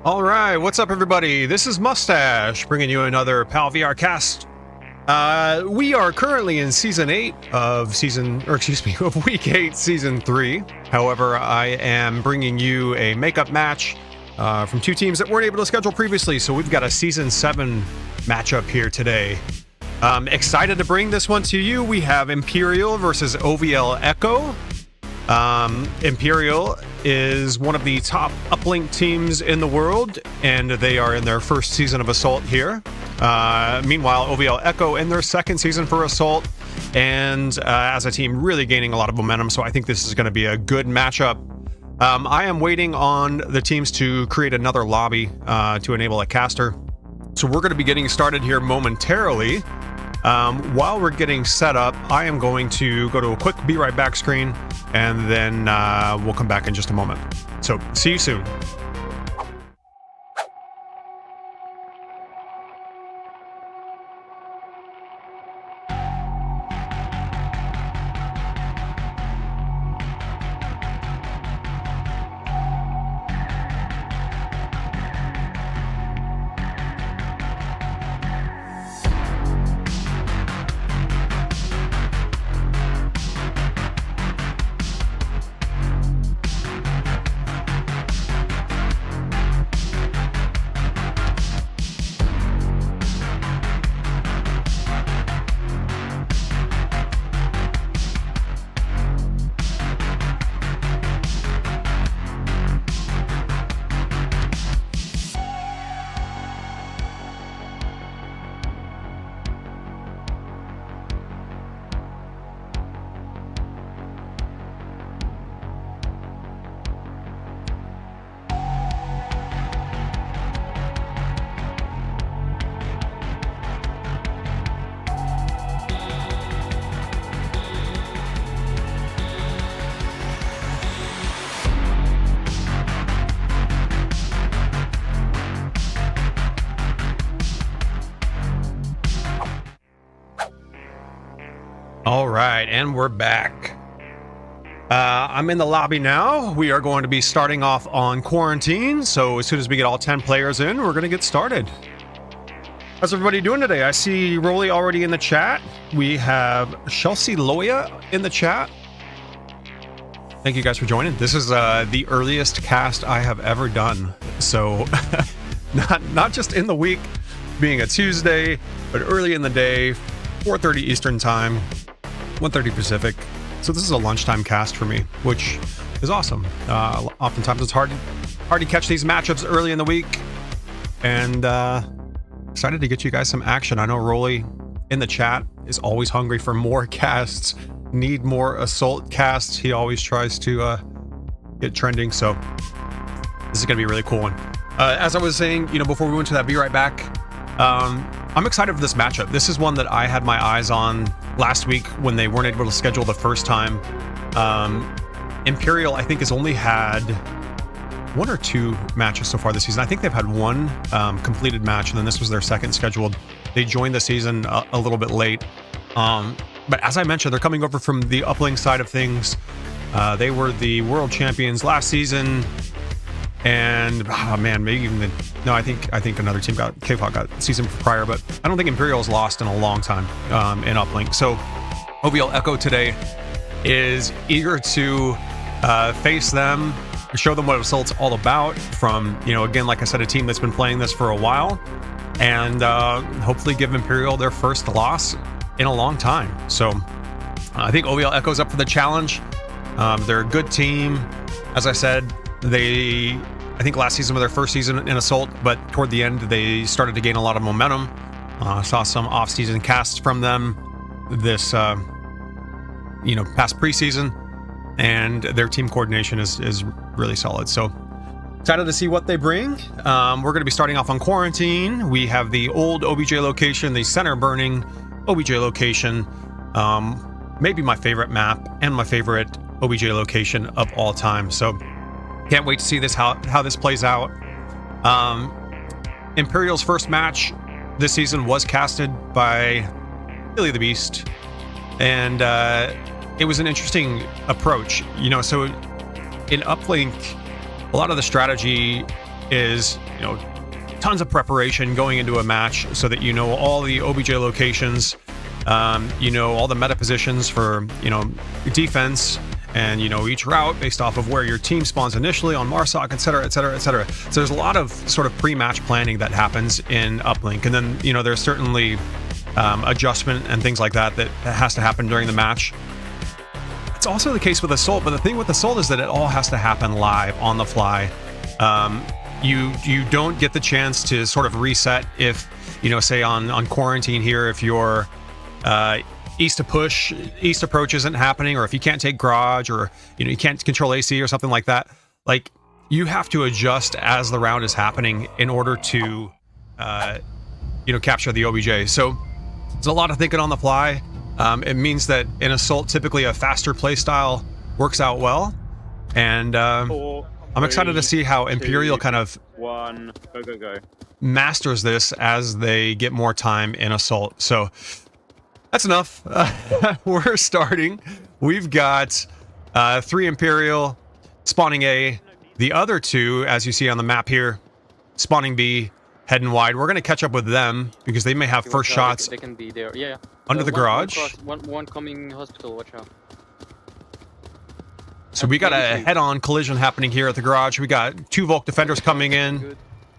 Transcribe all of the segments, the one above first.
All right, what's up, everybody? This is Must-stache, bringing you another PAL VR cast. We are currently in Season 8 of of Week 8, Season 3. However, I am bringing you a makeup match from two teams that weren't able to schedule previously, so we've got a Season 7 matchup here today. Excited to bring this one to you. We have Imperial versus OVL ECHO. Imperial is one of the top uplink teams in the world, and they are in their first season of Assault here. Meanwhile, OVL ECHO in their second season for Assault, and as a team really gaining a lot of momentum, so I think this is going to be a good matchup. I am waiting on the teams to create another lobby to enable a caster, so we're going to be getting started here momentarily. While we're getting set up, I am going to go to a quick be right back screen, and then we'll come back in just a moment. So see you soon. All right, and we're back. I'm in the lobby now. We are going to be starting off on quarantine, so as soon as we get all 10 players in, we're going to get started. How's everybody doing today? I see Rolly already in the chat. We have Chelsea Loya in the chat. Thank you guys for joining. This is the earliest cast I have ever done, so not just in the week, being a Tuesday, but early in the day, 4:30 Eastern Time. 1:30 Pacific. So this is a lunchtime cast for me, which is awesome. Oftentimes it's hard to catch these matchups early in the week, and excited to get you guys some action. I know Rolly in the chat is always hungry for more casts, need more Assault casts. He always tries to get trending, so this is gonna be a really cool one. As I was saying, before we went to that be right back, I'm excited for this matchup. This is one that I had my eyes on last week when they weren't able to schedule the first time. Imperial, I think, has only had one or two matches so far this season. I think they've had one completed match, and then this was their second scheduled. They joined the season a little bit late. But as I mentioned, they're coming over from the uplink side of things. They were the world champions last season. And maybe even I think another team K-pop got season prior, but I don't think Imperial's lost in a long time in uplink. So OVL ECHO today is eager to face them, show them what Assault's all about. From again, like I said, a team that's been playing this for a while, and hopefully give Imperial their first loss in a long time. So I think OVL ECHO's up for the challenge. They're a good team, as I said. I think last season was their first season in Assault, but toward the end they started to gain a lot of momentum. Saw some off-season casts from them this past preseason, and their team coordination is really solid. So excited to see what they bring. We're going to be starting off on quarantine. We have the old OBJ location, the center burning OBJ location, maybe my favorite map and my favorite OBJ location of all time. So can't wait to see this how this plays out. Imperial's first match this season was casted by Billy the Beast, and it was an interesting approach. So in uplink, a lot of the strategy is, you know, tons of preparation going into a match so that you know all the OBJ locations, you know all the meta positions for, you know, defense, and you know each route based off of where your team spawns initially on Marsoc, etc, etc, etc. So there's a lot of sort of pre-match planning that happens in Uplink, and then, you know, there's certainly adjustment and things like that has to happen during the match. It's also the case with Assault, but the thing with Assault is that it all has to happen live on the fly. You don't get the chance to sort of reset if, you know, say on Quarantine here, if your east approach isn't happening, or if you can't take garage, or, you know, you can't control AC or something like that. Like, you have to adjust as the round is happening in order to, you know, capture the OBJ. So there's a lot of thinking on the fly. It means that in Assault, typically a faster playstyle works out well, and I'm excited to see how Imperial kind of go. masters this as they get more time in Assault. So that's enough. We're starting. We've got 3 Imperial spawning A. The other 2, as you see on the map here, spawning B, heading wide. We're going to catch up with them because they may have first shots. They can be there. Yeah. Under the garage. One coming hospital. Watch out. So we got a head-on collision happening here at the garage. We got 2 Volk defenders coming in.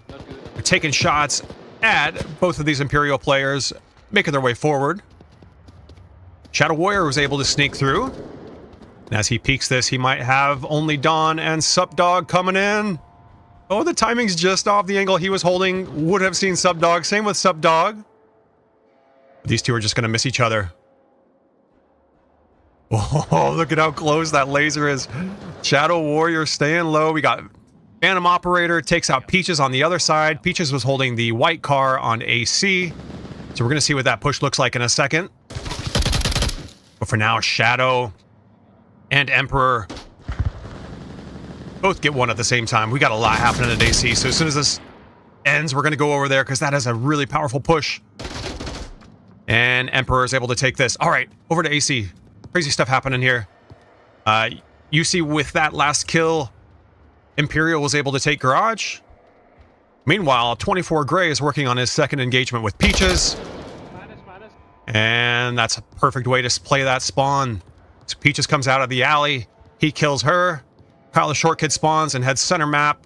They're taking shots at both of these Imperial players, making their way forward. Shadow Warrior was able to sneak through. And as he peeks this, he might have only Dawn and Supdog coming in. Oh, the timing's just off. The angle he was holding would have seen Supdog. Same with Supdog. These 2 are just going to miss each other. Oh, look at how close that laser is. Shadow Warrior staying low. We got Phantom Operator takes out Peaches on the other side. Peaches was holding the white car on AC. So we're going to see what that push looks like in a second. But for now, Shadow and Emperor both get one at the same time. We got a lot happening at AC. So as soon as this ends, we're going to go over there because that is a really powerful push. And Emperor is able to take this. All right, over to AC. Crazy stuff happening here. You see with that last kill, Imperial was able to take garage. Meanwhile, 24 Gray is working on his second engagement with Peaches. And that's a perfect way to play that spawn. So Peaches comes out of the alley. He kills her. Kyle the Short Kid spawns and heads center map.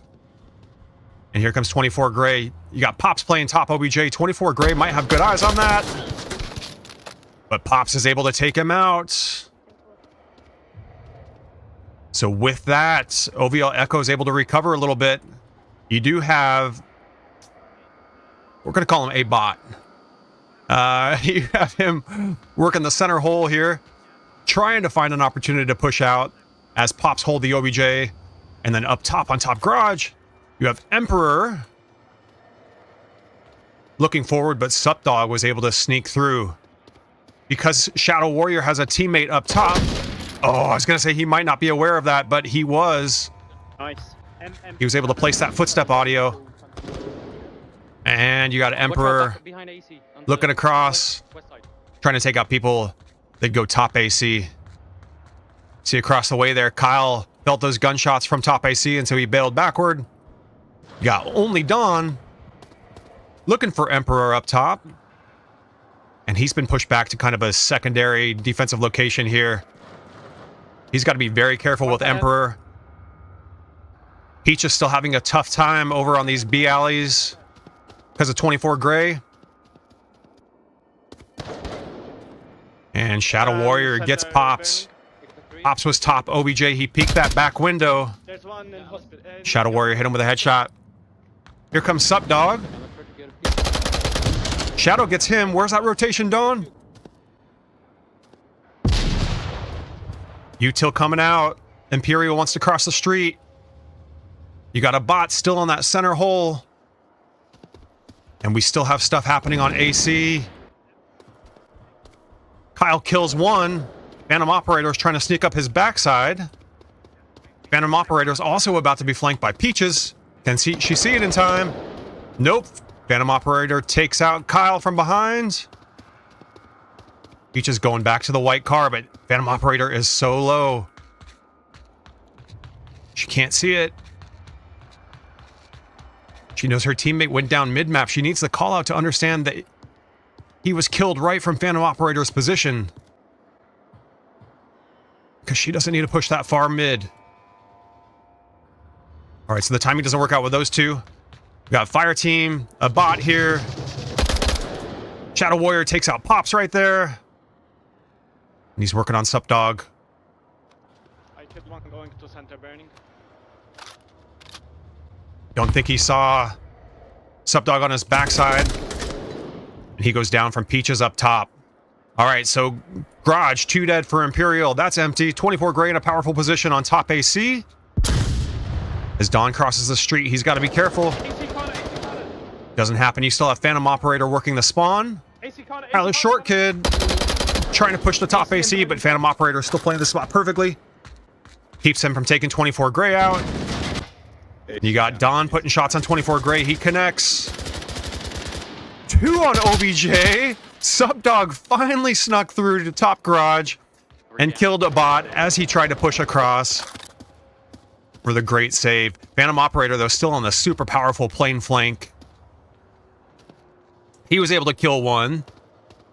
And here comes 24 Gray. You got Pops playing top OBJ. 24 Gray might have good eyes on that. But Pops is able to take him out. So with that, OVL Echo is able to recover a little bit. You do have... We're going to call him a bot. You have him working the center hole here, trying to find an opportunity to push out as Pops hold the OBJ. And then up top on top garage, you have Emperor looking forward, but Supdog was able to sneak through. Because Shadow Warrior has a teammate up top. Oh, I was going to say he might not be aware of that, but he was. Nice. He was able to place that footstep audio. And you got Emperor looking across, trying to take out people that go top AC. See across the way there, Kyle felt those gunshots from top AC, and so he bailed backward. You got only Dawn looking for Emperor up top. And he's been pushed back to kind of a secondary defensive location here. He's got to be very careful with Emperor. Peach is still having a tough time over on these B alleys because of 24 Gray. And Shadow Warrior gets Pops. Pops was top OBJ. He peeked that back window. Shadow Warrior hit him with a headshot. Here comes Supdog. Shadow gets him. Where's that rotation, Dawn? Util coming out. Imperial wants to cross the street. You got a bot still on that center hole. And we still have stuff happening on AC. Kyle kills one. Phantom Operator is trying to sneak up his backside. Phantom Operator is also about to be flanked by Peaches. Can she see it in time? Nope. Phantom Operator takes out Kyle from behind. Peaches going back to the white car, but Phantom Operator is so low. She can't see it. She knows her teammate went down mid-map. She needs the call out to understand that he was killed right from Phantom Operator's position. Because she doesn't need to push that far mid. Alright, so the timing doesn't work out with those two. We got Fire Team, a bot here. Shadow Warrior takes out Pops right there. And he's working on Supdog. I killed one going to center burning. Don't think he saw Supdog on his backside. And he goes down from Peaches up top. Alright, so Garage, 2 dead for Imperial. That's empty. 24 gray in a powerful position on top AC. As Dawn crosses the street, he's got to be careful. Doesn't happen. You still have Phantom Operator working the spawn. Tyler Short Kid trying to push the top AC, but Phantom Operator is still playing the spot perfectly. Keeps him from taking 24 gray out. You got Dawn putting shots on 24 gray. He connects. 2 on OBJ. Supdog finally snuck through to top garage and killed a bot as he tried to push across for the great save. Phantom Operator, though, still on the super powerful plane flank. He was able to kill one.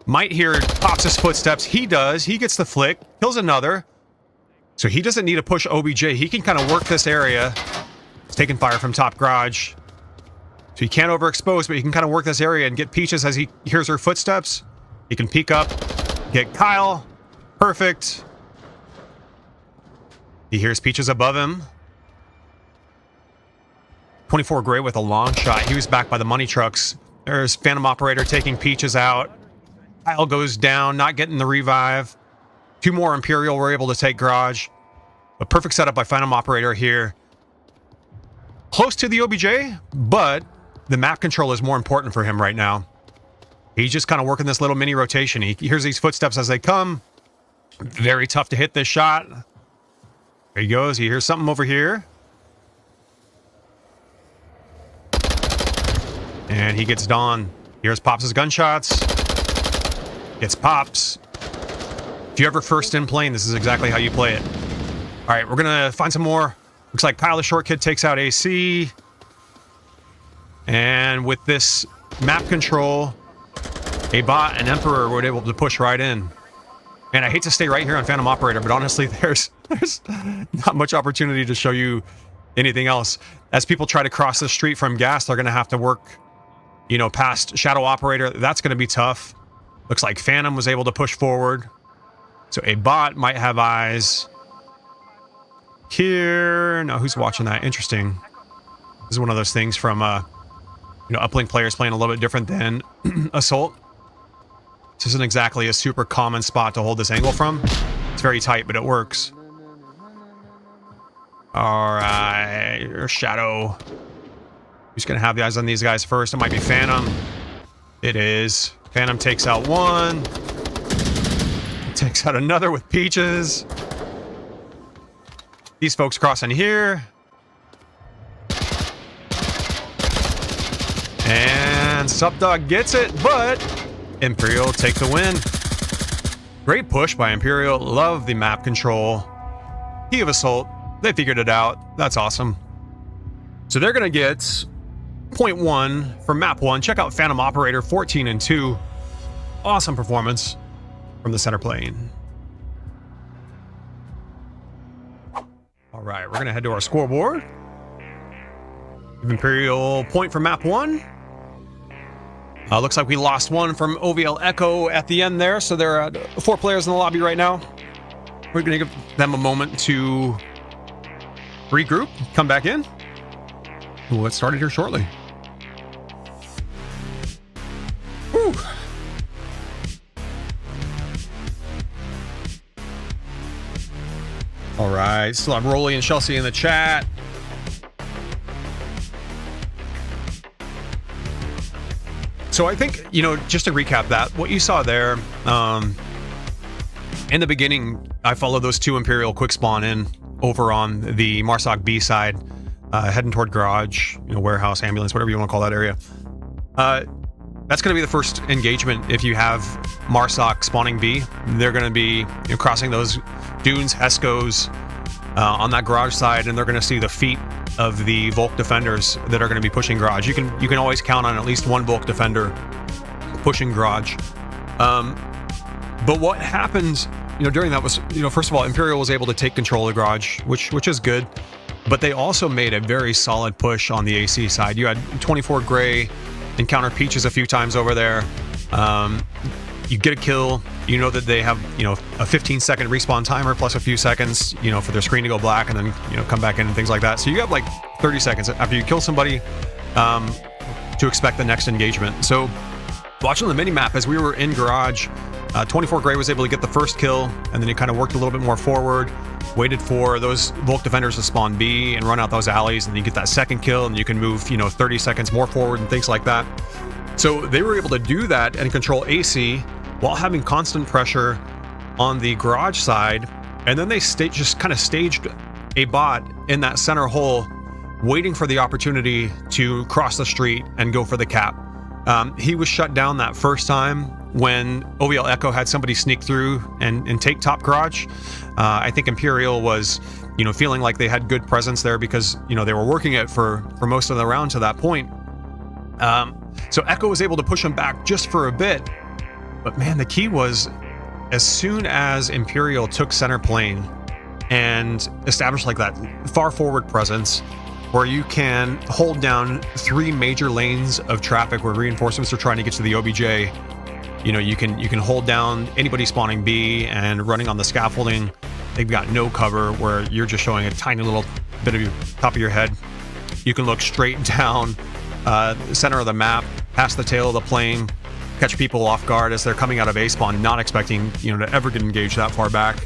Might hear Pops' footsteps. He does. He gets the flick. Kills another. So he doesn't need to push OBJ. He can kind of work this area. He's taking fire from top garage. So he can't overexpose, but he can kind of work this area and get Peaches as he hears her footsteps. He can peek up, get Kyle. Perfect. He hears Peaches above him. 24 gray with a long shot. He was back by the money trucks. There's Phantom Operator taking Peaches out. Kyle goes down, not getting the revive. 2 more Imperial were able to take garage. A perfect setup by Phantom Operator here. Close to the OBJ, but the map control is more important for him right now. He's just kind of working this little mini rotation. He hears these footsteps as they come. Very tough to hit this shot. There he goes. He hears something over here. And he gets Dawn. Here's Pops' gunshots. Gets Pops. If you ever first in plane, this is exactly how you play it. All right, we're going to find some more. Looks like Kyle the Short Kid takes out AC. And with this map control, a bot and Emperor were able to push right in. And I hate to stay right here on Phantom Operator, but honestly, there's not much opportunity to show you anything else. As people try to cross the street from gas, they're going to have to work, you know, past Shadow Operator. That's going to be tough. Looks like Phantom was able to push forward. So a bot might have eyes here. No, who's watching that? Interesting. This is one of those things from, you know, uplink players playing a little bit different than Assault. This isn't exactly a super common spot to hold this angle from. It's very tight, but it works. Alright, Shadow. Who's going to have the eyes on these guys first? It might be Phantom. It is. Phantom takes out one. Takes out another with Peaches. These folks crossing here. And Supdog gets it, but Imperial take the win. Great push by Imperial. Love the map control. Key of Assault. They figured it out. That's awesome. So they're going to get 0.1 from map 1. Check out Phantom Operator 14-2. Awesome performance from the center plane. All right, we're going to head to our scoreboard. Imperial point from map 1. Looks like we lost one from OVL ECHO at the end there, so there are 4 players in the lobby right now. We're going to give them a moment to regroup, come back in. We'll get started here shortly. Whew. All right, still have Rolly and Chelsea in the chat. So I think, you know, just to recap that, what you saw there, in the beginning, I followed those 2 Imperial quick spawn in over on the Marsoc B side, heading toward garage, you know, warehouse, ambulance, whatever you want to call that area. That's going to be the first engagement if you have Marsoc spawning B. They're going to be, you know, crossing those dunes, Escos, on that garage side, and they're going to see the feet of the Volk defenders that are going to be pushing garage. You can always count on at least one Volk defender pushing garage. But what happens, during that was, first of all, Imperial was able to take control of garage, which is good. But they also made a very solid push on the AC side. You had 24 Gray encounter Peaches a few times over there. You get a kill, that they have, a 15-second respawn timer plus a few seconds, for their screen to go black and then, come back in and things like that. So you have like 30 seconds after you kill somebody to expect the next engagement. So watching the mini-map as we were in garage, 24 Gray was able to get the first kill, and then he kind of worked a little bit more forward, waited for those Volk defenders to spawn B and run out those alleys, and you get that second kill, and you can move, 30 seconds more forward and things like that. So they were able to do that and control AC while having constant pressure on the garage side, and then they just kind of staged a bot in that center hole, waiting for the opportunity to cross the street and go for the cap. He was shut down that first time when OVL ECHO had somebody sneak through and take top garage. I think Imperial was, feeling like they had good presence there because, they were working it for most of the round to that point. So ECHO was able to push him back just for a bit. But man, the key was as soon as Imperial took center plane and established like that far forward presence where you can hold down 3 major lanes of traffic where reinforcements are trying to get to the OBJ. You can hold down anybody spawning B and running on the scaffolding. They've got no cover where you're just showing a tiny little bit of your top of your head. You can look straight down the center of the map, past the tail of the plane, catch people off guard as they're coming out of A spawn, not expecting to ever get engaged that far back.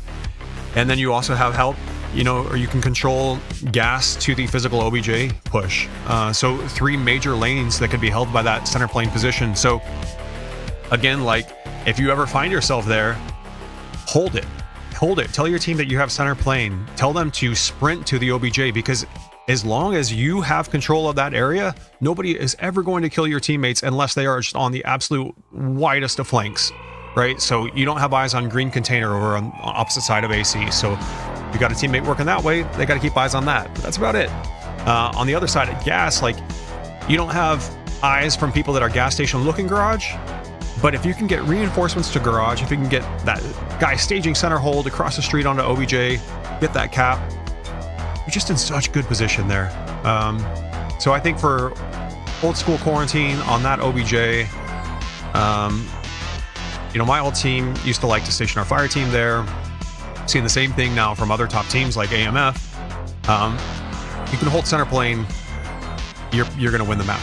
And then you also have help, or you can control gas to the physical OBJ push. So 3 major lanes that could be held by that center plane position. So again, like if you ever find yourself there, hold it. Tell your team that you have center plane. Tell them to sprint to the OBJ, because as long as you have control of that area, nobody is ever going to kill your teammates unless they are just on the absolute widest of flanks, right? So you don't have eyes on green container over on the opposite side of AC. So if you got a teammate working that way, they got to keep eyes on that. But that's about it. On the other side at gas, like you don't have eyes from people that are gas station looking garage. But if you can get reinforcements to garage, if you can get that guy staging center hold across the street onto OBJ, get that cap, you're just in such good position there. So I think for old school quarantine on that OBJ, my old team used to like to station our fire team there. Seeing the same thing now from other top teams like AMF. You can hold center plane, you're going to win the map.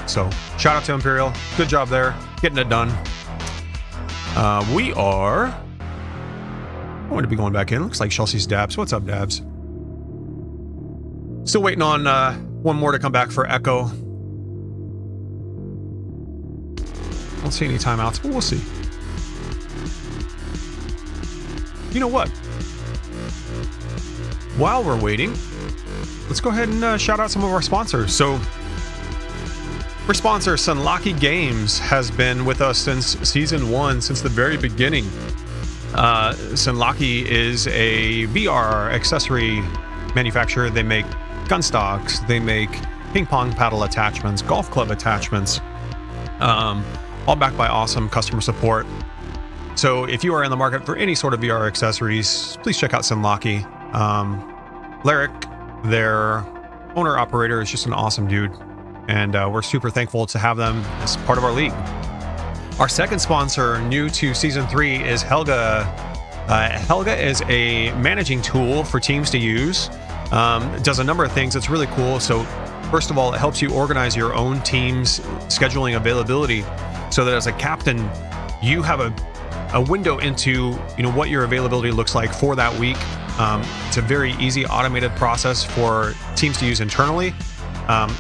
So shout out to Imperial. Good job there, getting it done. We are going to be going back in. Looks like Chelsea's Dabs. What's up, Dabs? Still waiting on one more to come back for Echo. Don't see any timeouts, but we'll see. You know what? While we're waiting, let's go ahead and shout out some of our sponsors. So, our sponsor, Sunlocky Games, has been with us since Season 1, since the very beginning. Sunlocky is a VR accessory manufacturer. They make gun stocks, they make ping pong paddle attachments, golf club attachments, all backed by awesome customer support. So if you are in the market for any sort of VR accessories, please check out Sunlocky. Larrick, their owner-operator, is just an awesome dude, and we're super thankful to have them as part of our league. Our second sponsor, new to Season 3, is Helga. Helga is a managing tool for teams to use. It does a number of things. It's really cool. So first of all, it helps you organize your own team's scheduling availability so that as a captain, you have a window into what your availability looks like for that week. It's a very easy automated process for teams to use internally.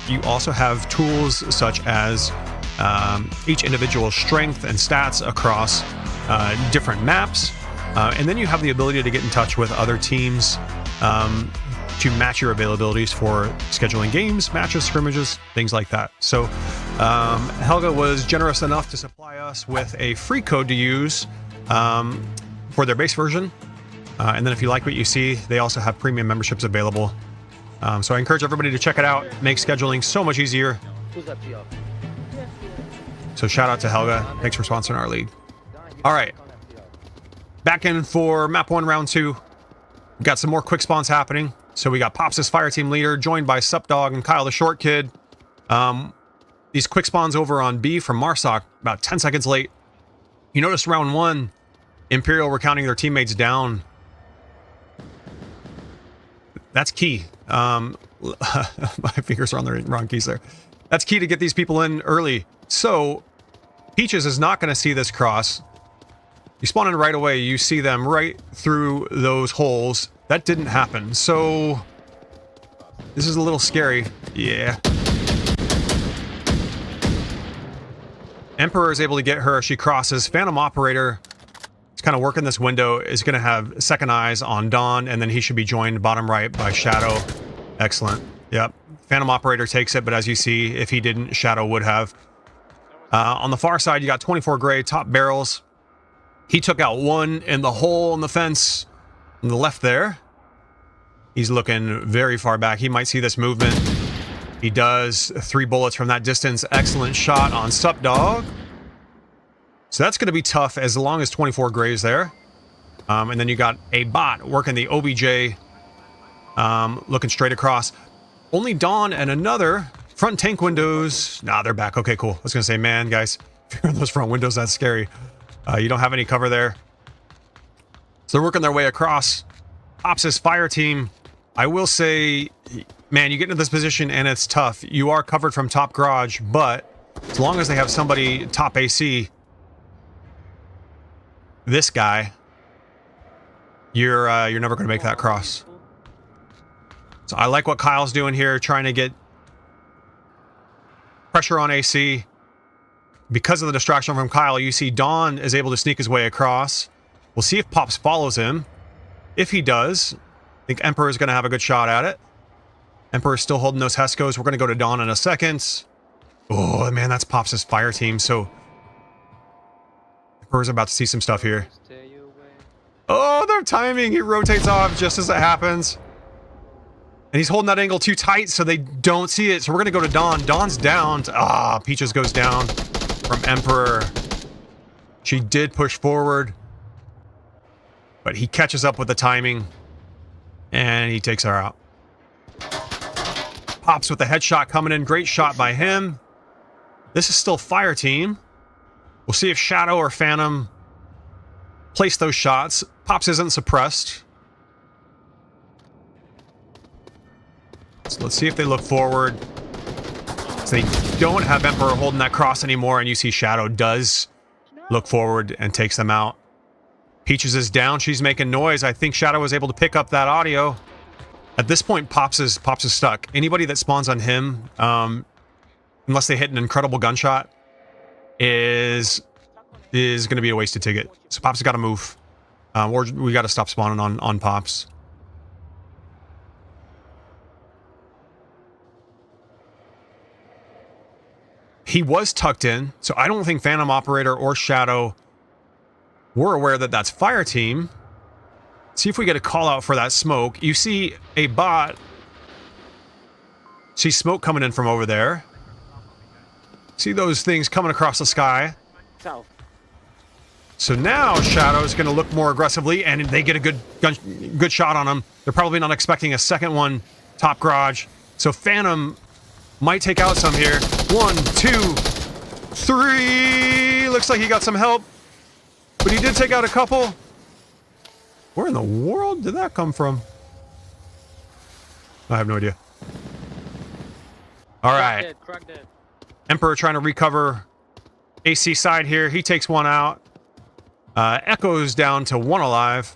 You also have tools such as each individual strength and stats across different maps. And then you have the ability to get in touch with other teams to match your availabilities for scheduling games, matches, scrimmages, things like that. So Helga was generous enough to supply us with a free code to use for their base version. And then if you like what you see, they also have premium memberships available. So I encourage everybody to check it out. Make scheduling so much easier. So shout out to Helga. Thanks for sponsoring our league. All right. Back in for map 1, round 2. We've got some more quick spawns happening. So we got Pops as fire team leader, joined by Supdog and Kyle the short kid. These quick spawns over on B from Marsoc, about 10 seconds late. You notice round 1, Imperial were counting their teammates down. That's key. My fingers are on the wrong keys there. That's key to get these people in early. So Peaches is not going to see this cross. You spawn in right away, you see them right through those holes. That didn't happen. So this is a little scary. Yeah. Emperor is able to get her as she crosses. Phantom Operator is kind of working this window, is going to have second eyes on Dawn, and then he should be joined bottom right by Shadow. Excellent. Yep. Phantom Operator takes it, but as you see, if he didn't, Shadow would have. On the far side, you got 24 Gray, top barrels. He took out one in the hole in the fence on the left there. He's looking very far back. He might see this movement. He does. 3 bullets from that distance. Excellent shot on Supdog. So that's going to be tough as long as 24 Gray's there. And then you got a bot working the OBJ, looking straight across. Only Dawn and another front tank windows. Nah, they're back. Okay, cool. I was going to say, man, guys, if you're in those front windows, that's scary. You don't have any cover there. So they're working their way across. Ops' fire team, I will say, man, you get into this position and it's tough. You are covered from top garage, but as long as they have somebody top AC, this guy, you're never going to make that cross. So I like what Kyle's doing here, trying to get pressure on AC. Because of the distraction from Kyle, you see Dawn is able to sneak his way across. We'll see if Pops follows him. If he does, I think Emperor is going to have a good shot at it. Emperor is still holding those Heskos. We're going to go to Dawn in a second. Oh, man, that's Pops' fire team. So Emperor's about to see some stuff here. Oh, their timing. He rotates off just as it happens. And he's holding that angle too tight so they don't see it. So we're going to go to Dawn. Dawn's down. Peaches goes down from Emperor. She did push forward, but he catches up with the timing and he takes her out. Pops with the headshot coming in. Great shot by him. This is still fire team. We'll see if Shadow or Phantom place those shots. Pops isn't suppressed. So let's see if they look forward. So they don't have Emperor holding that cross anymore, and you see Shadow does look forward and takes them out. Peaches is down. She's making noise. I think Shadow was able to pick up that audio. At this point, Pops is stuck. Anybody that spawns on him, unless they hit an incredible gunshot, is going to be a wasted ticket. So Pops has got to move. Or we got to stop spawning on Pops. He was tucked in, so I don't think Phantom Operator or Shadow were aware that that's fire team. See if we get a call out for that smoke. You see a bot. See smoke coming in from over there. See those things coming across the sky. South. So now Shadow's going to look more aggressively, and they get a good shot on him. They're probably not expecting a second one top garage. So Phantom might take out some here. 1, 2, 3. Looks like he got some help, but he did take out a couple. Where in the world did that come from? I have no idea. All right. Crack dead. Emperor trying to recover AC side here. He takes one out. Echo's down to 1 alive.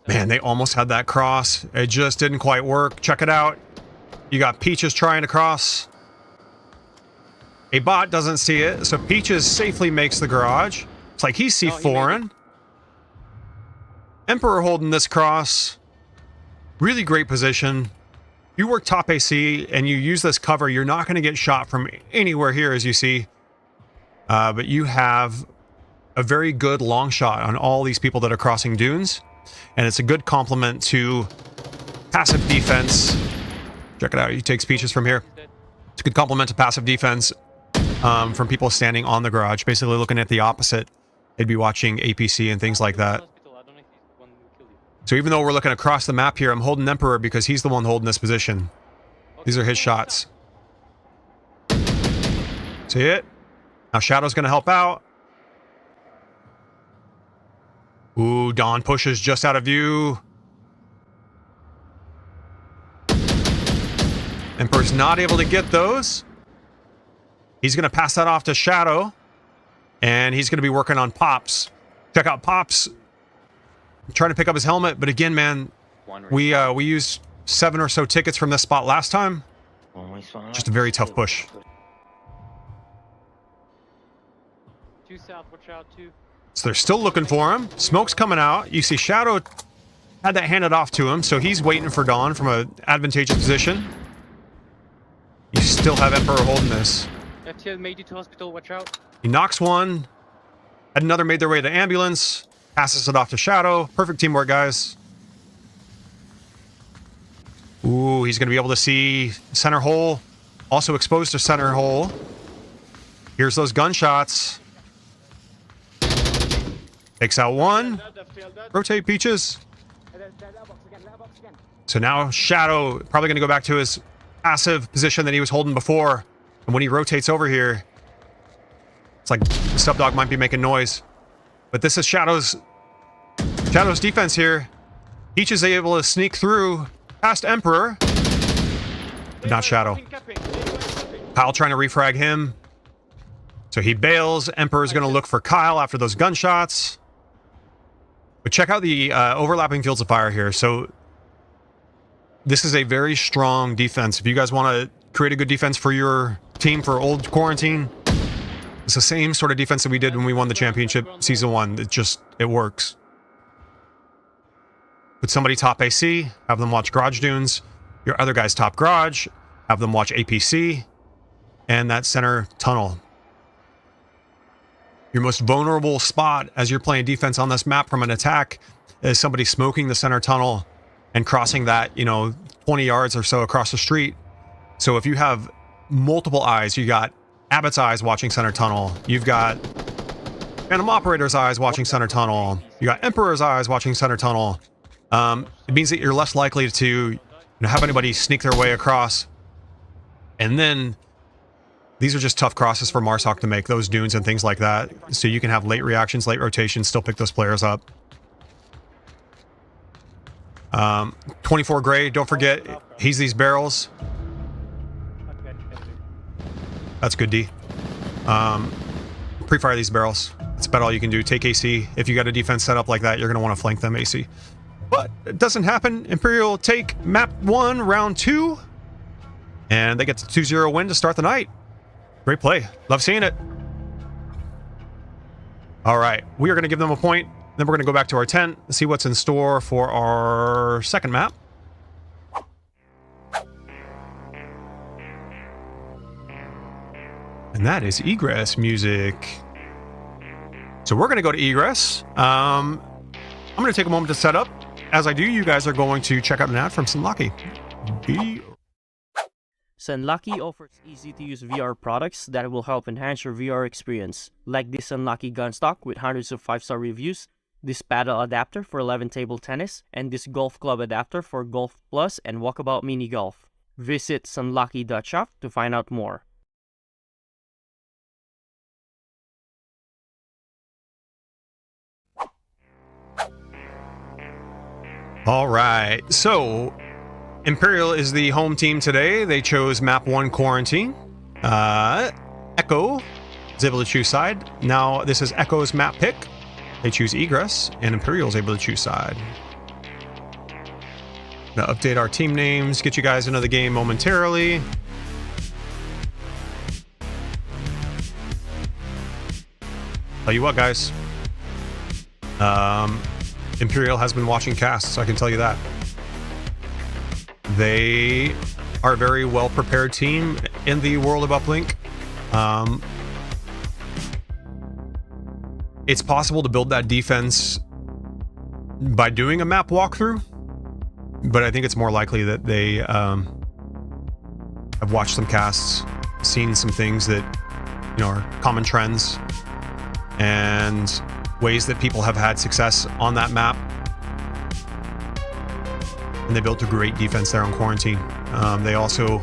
Man, they almost had that cross. It just didn't quite work. Check it out. You got Peaches trying to cross. A bot doesn't see it, so Peaches safely makes the garage. It's like he's C4'ing. Emperor holding this cross. Really great position. You work top AC and you use this cover, you're not going to get shot from anywhere here, as you see. But you have a very good long shot on all these people that are crossing dunes. And it's a good complement to passive defense. Check it out. He takes peaches from here. It's a good complement to passive defense from people standing on the garage, basically looking at the opposite. They'd be watching APC and things like that. So even though we're looking across the map here, I'm holding Emperor because he's the one holding this position. These are his shots. See it? Now Shadow's going to help out. Ooh, Dawn pushes just out of view. Emperor's not able to get those. He's going to pass that off to Shadow. And he's going to be working on Pops. Check out Pops. I'm trying to pick up his helmet, but again, man, we used 7 or so tickets from this spot last time. Just a very tough push. 2 south, watch out, 2. So they're still looking for him. Smoke's coming out. You see Shadow had that handed off to him, so he's waiting for Dawn from an advantageous position. You still have Emperor holding this. FTL made it to hospital, watch out. He knocks one. Had another made their way to the ambulance. Passes it off to Shadow. Perfect teamwork, guys. Ooh, he's going to be able to see center hole. Also exposed to center hole. Here's those gunshots. Takes out one. Rotate Peaches. So now Shadow probably going to go back to his passive position that he was holding before. And when he rotates over here, it's like the sub dog might be making noise. But this is Shadow's defense here. Peaches is able to sneak through past Emperor. But not Shadow. Kyle trying to refrag him. So he bails. Emperor's going to look for Kyle after those gunshots. But check out the overlapping fields of fire here. So this is a very strong defense. If you guys want to create a good defense for your team for old quarantine, it's the same sort of defense that we did when we won the championship season 1. It works. Put somebody top AC, have them watch garage dunes. Your other guys top garage, have them watch APC, and that center tunnel. Your most vulnerable spot as you're playing defense on this map from an attack is somebody smoking the center tunnel and crossing that, 20 yards or so across the street. So if you have multiple eyes, you got Abbott's eyes watching center tunnel. You've got Phantom Operator's eyes watching center tunnel. You got Emperor's eyes watching center tunnel. It means that you're less likely to have anybody sneak their way across. And then these are just tough crosses for Marsoc to make, those dunes and things like that. So you can have late reactions, late rotations, still pick those players up. 24 Gray, don't forget, he's these barrels. That's good, D. Pre-fire these barrels. That's about all you can do. Take AC. If you got a defense set up like that, you're going to want to flank them AC. But it doesn't happen. Imperial take map 1, round 2. And they get the 2-0 win to start the night. Great play. Love seeing it. All right. We are going to give them a point. Then we're going to go back to our tent and see what's in store for our second map. And that is egress music. So we're going to go to egress. I'm going to take a moment to set up. As I do, you guys are going to check out an ad from Sunlucky. Sunlucky offers easy-to-use VR products that will help enhance your VR experience, like this Sunlucky gun stock with hundreds of 5-star reviews, this paddle adapter for 11 table tennis, and this golf club adapter for Golf Plus and Walkabout Mini Golf. Visit sunlucky.shop to find out more. All right, so Imperial is the home team today. They chose map 1 quarantine. Echo is able to choose side. Now this is Echo's map pick. They choose egress, and Imperial is able to choose side. Now update our team names, get you guys into the game momentarily. Tell you what, guys. Imperial has been watching casts, I can tell you that. They are a very well-prepared team in the world of Uplink. It's possible to build that defense by doing a map walkthrough, but I think it's more likely that they have watched some casts, seen some things that, you know, are common trends and ways that people have had success on that map. And they built a great defense there on Quarantine. They also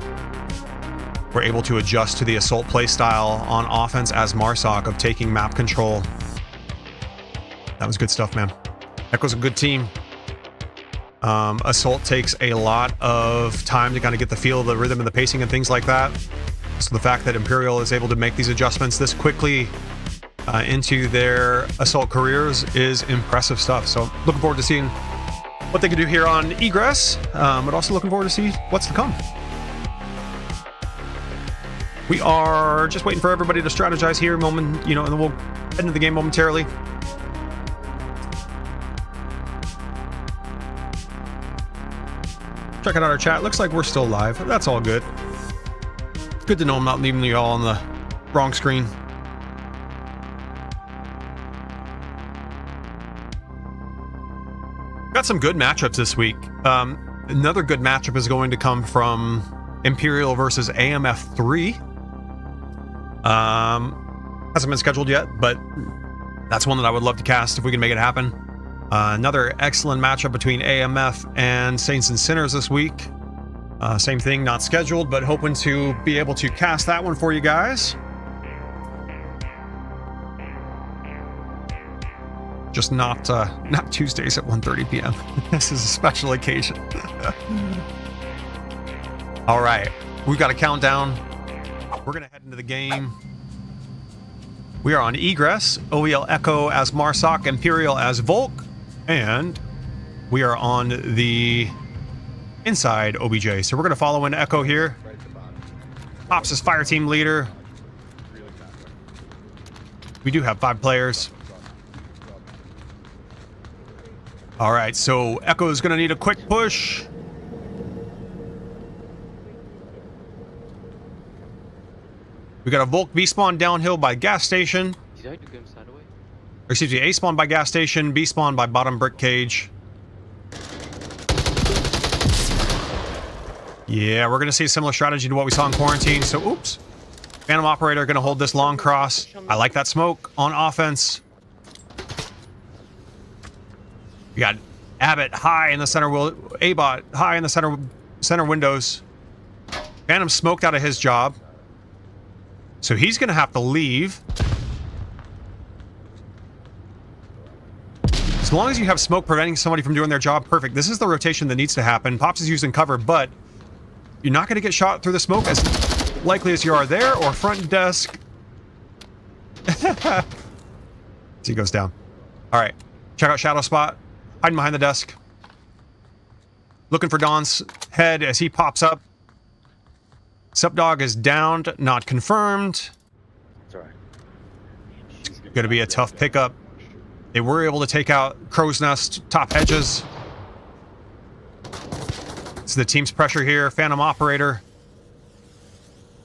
were able to adjust to the assault playstyle on offense as Marsoc of taking map control. That was good stuff, man. Echo's a good team. Assault takes a lot of time to kind of get the feel of the rhythm and the pacing and things like that. So the fact that Imperial is able to make these adjustments this quickly into their assault careers is impressive stuff. So looking forward to seeing what they can do here on Egress, but also looking forward to see what's to come. We are just waiting for everybody to strategize here, and then we'll head into the game momentarily. Checking out our chat. Looks like we're still live. That's all good. Good to know I'm not leaving you all on the wrong screen. Got some good matchups this week. Another good matchup is going to come from Imperial versus AMF 3. Hasn't been scheduled yet, but that's one that I would love to cast if we can make it happen. Another excellent matchup between AMF and Saints and Sinners this week. Same thing, not scheduled, but hoping to be able to cast that one for you guys. Just not Tuesdays at 1:30 p.m. This is a special occasion. All right, we've got a countdown. We're gonna head into the game. We are on Egress, OVL ECHO as Marsoc, Imperial as Volk, and we are on the inside OBJ. So we're gonna follow in Echo here. Pops is fire team leader. We do have 5 players. All right, so Echo is gonna need a quick push. We got a Volk B spawn downhill by gas station. Did I do game sideways? Or excuse me, A spawn by gas station, B spawn by bottom brick cage. Yeah, we're gonna see a similar strategy to what we saw in Quarantine. So, oops. Phantom Operator gonna hold this long cross. I like that smoke on offense. We got Abbott high in the center, A-bot high in the center windows. Phantom smoked out of his job. So he's going to have to leave. As long as you have smoke preventing somebody from doing their job, perfect. This is the rotation that needs to happen. Pops is using cover, but you're not going to get shot through the smoke as likely as you are there or front desk. As he goes down. All right. Check out Shadow Spot. Hiding behind the desk. Looking for Don's head as he pops up. Subdog is downed, not confirmed. Sorry. It's going to be a tough pickup. They were able to take out Crow's Nest, top hedges. It's the team's pressure here. Phantom Operator.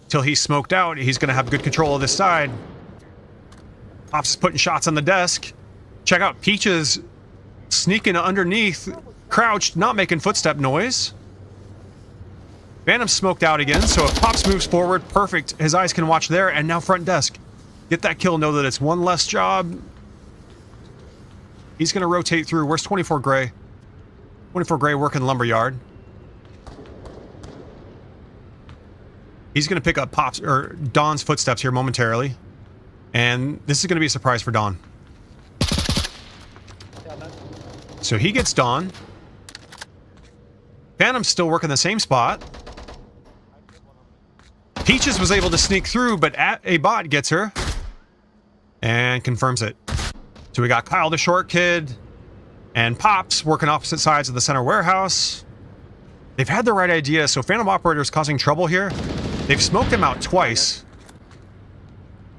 Till he's smoked out, he's going to have good control of this side. Pops is putting shots on the desk. Check out Peaches sneaking underneath, crouched, not making footstep noise. Phantom smoked out again, so if Pops moves forward, perfect. His eyes can watch there, and now front desk. Get that kill, know that it's one less job. He's going to rotate through. Where's 24 Gray? 24 Gray working lumberyard. He's going to pick up Pops or Don's footsteps here momentarily. And this is going to be a surprise for Don. So he gets Don. Phantom's still working the same spot. Peaches was able to sneak through, but a bot gets her. And confirms it. So we got Kyle the short kid and Pops working opposite sides of the center warehouse. They've had the right idea, so Phantom Operator is causing trouble here. They've smoked him out twice.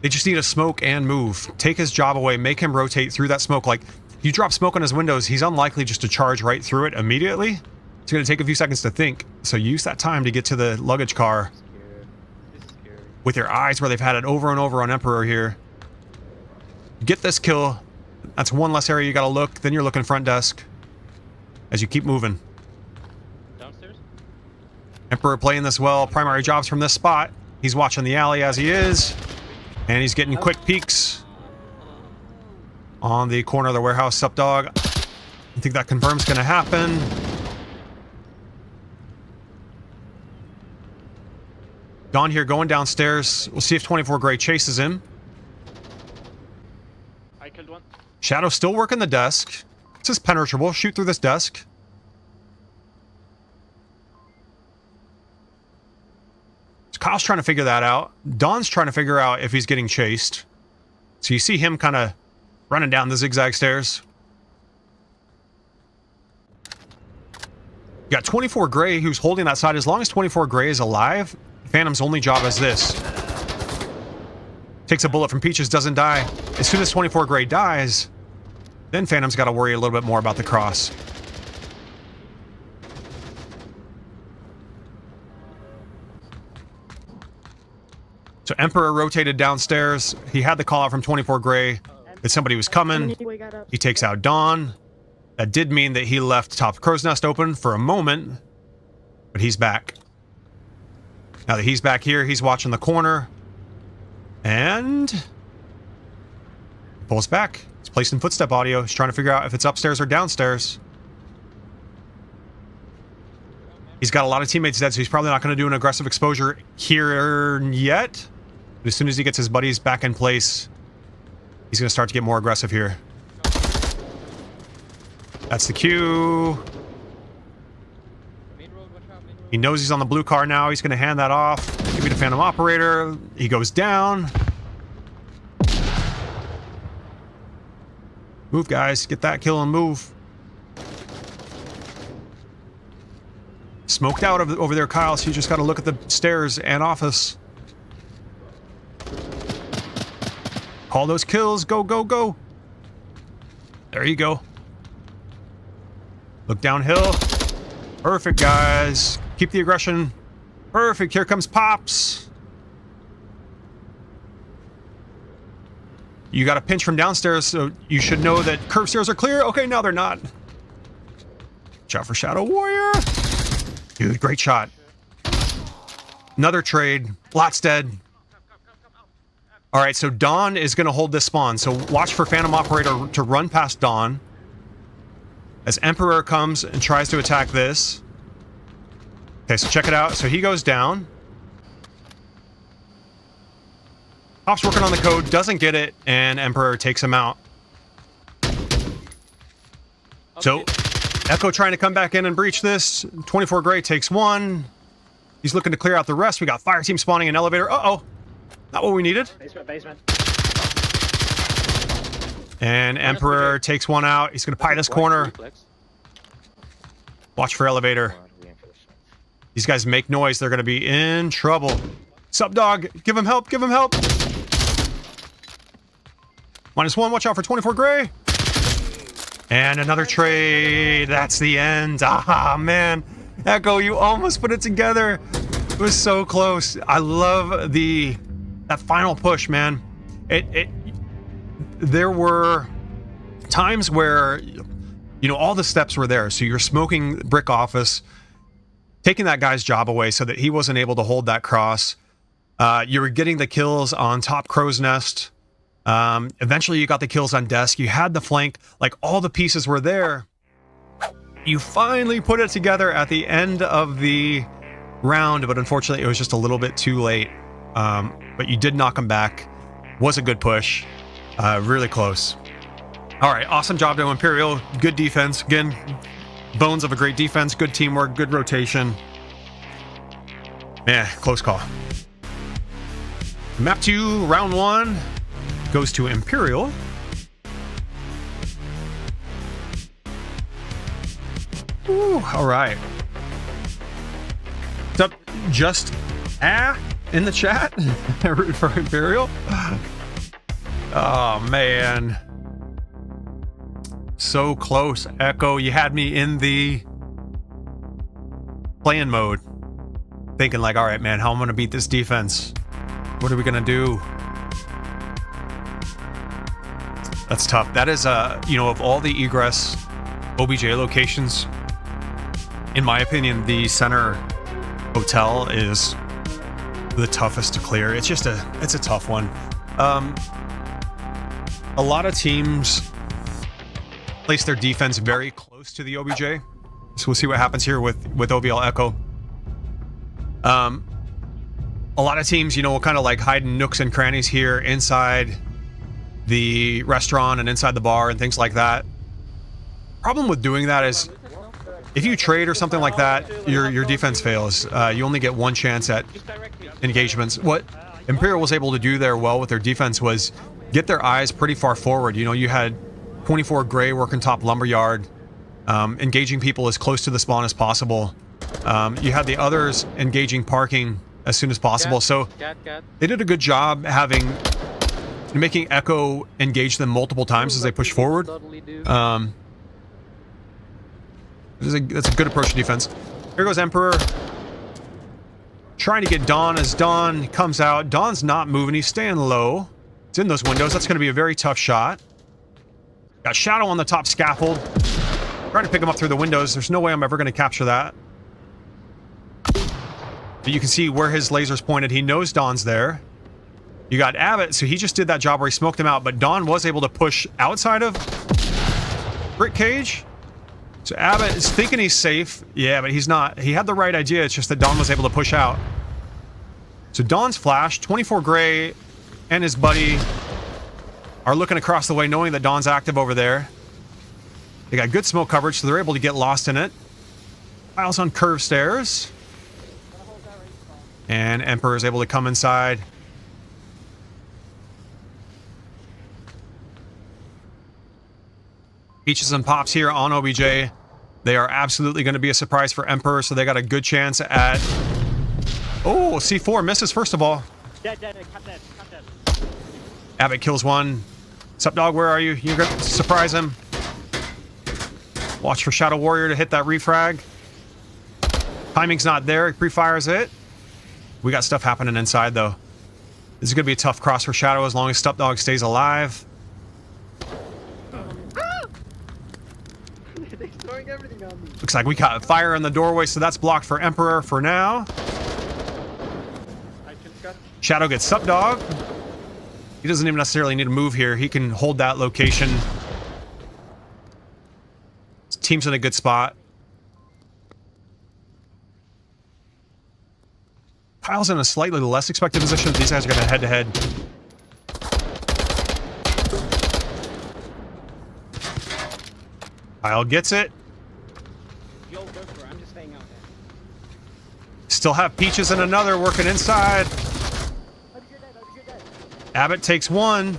They just need to smoke and move. Take his job away, make him rotate through that smoke. Like, you drop smoke on his windows, he's unlikely just to charge right through it immediately. It's going to take a few seconds to think. So use that time to get to the luggage car. With your eyes where they've had it over and over on Emperor here. Get this kill. That's one less area you gotta look. Then you're looking front desk as you keep moving. Downstairs? Emperor playing this well. Primary jobs from this spot. He's watching the alley as he is. And he's getting quick peeks on the corner of the warehouse. Sup, dog? I think that confirms gonna happen. Don here going downstairs. We'll see if 24 Gray chases him. I killed one. Shadow still working the desk. This is penetrable. Shoot through this desk. So Kyle's trying to figure that out. Don's trying to figure out if he's getting chased. So you see him kind of running down the zigzag stairs. You got 24 Gray who's holding that side. As long as 24 Gray is alive, Phantom's only job is this. Takes a bullet from Peaches, doesn't die. As soon as 24 Gray dies, then Phantom's got to worry a little bit more about the cross. So Emperor rotated downstairs. He had the call out from 24 Gray that somebody was coming. He takes out Dawn. That did mean that he left top crow's nest open for a moment, but he's back. Now that he's back here, he's watching the corner. And pulls back. He's placing footstep audio. He's trying to figure out if it's upstairs or downstairs. He's got a lot of teammates dead, so he's probably not going to do an aggressive exposure here yet. But as soon as he gets his buddies back in place, he's going to start to get more aggressive here. That's the cue. He knows he's on the blue car now. He's going to hand that off. Give me the Phantom Operator. He goes down. Move, guys. Get that kill and move. Smoked out over there, Kyle, so you just got to look at the stairs and office. Call those kills. Go, go, go. There you go. Look downhill. Perfect, guys. Keep the aggression. Perfect. Here comes Pops. You got a pinch from downstairs, so you should know that curved stairs are clear. Okay, now they're not. Watch out for Shadow Warrior. Dude, great shot. Another trade. Lot's dead. All right, so Dawn is going to hold this spawn. So watch for Phantom Operator to run past Dawn as Emperor comes and tries to attack this. Okay, so check it out. So he goes down. Pop's working on the code, doesn't get it, and Emperor takes him out. So Echo trying to come back in and breach this. 24 Gray takes one. He's looking to clear out the rest. We got fire team spawning an elevator. Uh-oh. Not what we needed. Basement. And Emperor takes one out. He's going to pie this corner. Watch for elevator. These guys make noise. They're going to be in trouble. Sup, dog? Give him help. Give him help. -1. Watch out for 24 Gray. And another trade. That's the end. Ah, man. Echo, you almost put it together. It was so close. I love that final push, man. There were times where, you know, all the steps were there. So you're smoking brick office, taking that guy's job away so that he wasn't able to hold that cross. You were getting the kills on top crow's nest. Eventually you got the kills on desk. You had the flank. Like, all the pieces were there. You finally put it together at the end of the round, but unfortunately it was just a little bit too late. But you did knock him back. Was a good push. Really close. All right, awesome job to Imperial. Good defense. Again, bones of a great defense. Good teamwork. Good rotation. Man, close call. Map 2, round 1 goes to Imperial. Ooh, all right. What's up? Just in the chat. Root for Imperial. Oh man, so close. Echo, you had me in the playing mode, thinking like, all right, man, how am I gonna beat this defense? What are we gonna do? That's tough. That is, you know, of all the egress OBJ locations, in my opinion, the center hotel is the toughest to clear. It's just it's a tough one. A lot of teams place their defense very close to the OBJ. So we'll see what happens here with OVL ECHO. A lot of teams, you know, will kind of like hide in nooks and crannies here inside the restaurant and inside the bar and things like that. Problem with doing that is if you trade or something like that, your defense fails. You only get one chance at engagements. What Imperial was able to do there well with their defense was get their eyes pretty far forward. You know, you had 24 Gray working top lumberyard, engaging people as close to the spawn as possible. You had the others engaging parking as soon as possible. So they did a good job making Echo engage them multiple times as they push forward. That's a good approach to defense. Here goes Emperor. Trying to get Dawn as Dawn comes out. Dawn's not moving. He's staying low. It's in those windows. That's going to be a very tough shot. Got Shadow on the top scaffold. Trying to pick him up through the windows. There's no way I'm ever going to capture that. But you can see where his laser's pointed. He knows Dawn's there. You got Abbott, so he just did that job where he smoked him out, but Dawn was able to push outside of Brick Cage. So Abbott is thinking he's safe. Yeah, but he's not. He had the right idea. It's just that Dawn was able to push out. So Dawn's flashed. 24 Gray and his buddy are looking across the way, knowing that Dawn's active over there. They got good smoke coverage, so they're able to get lost in it. Piles on curved stairs. And Emperor is able to come inside. Peaches and Pops here on OBJ. They are absolutely going to be a surprise for Emperor, so they got a good chance at... Oh, C4 misses first of all. Dead, cut dead. Abbott kills one. Sup, dog, where are you? You're going to surprise him. Watch for Shadow Warrior to hit that refrag. Timing's not there. He pre-fires it. We got stuff happening inside, though. This is going to be a tough cross for Shadow as long as Stup Dog stays alive. They're throwing everything on me. Looks like we got fire in the doorway, so that's blocked for Emperor for now. Shadow gets Sup Dog. He doesn't even necessarily need to move here. He can hold that location. His team's in a good spot. Kyle's in a slightly less expected position. These guys are going to head-to-head. Kyle gets it. Yo, go for it. I'm just staying out there. Still have Peaches and another working inside. Abbott takes one.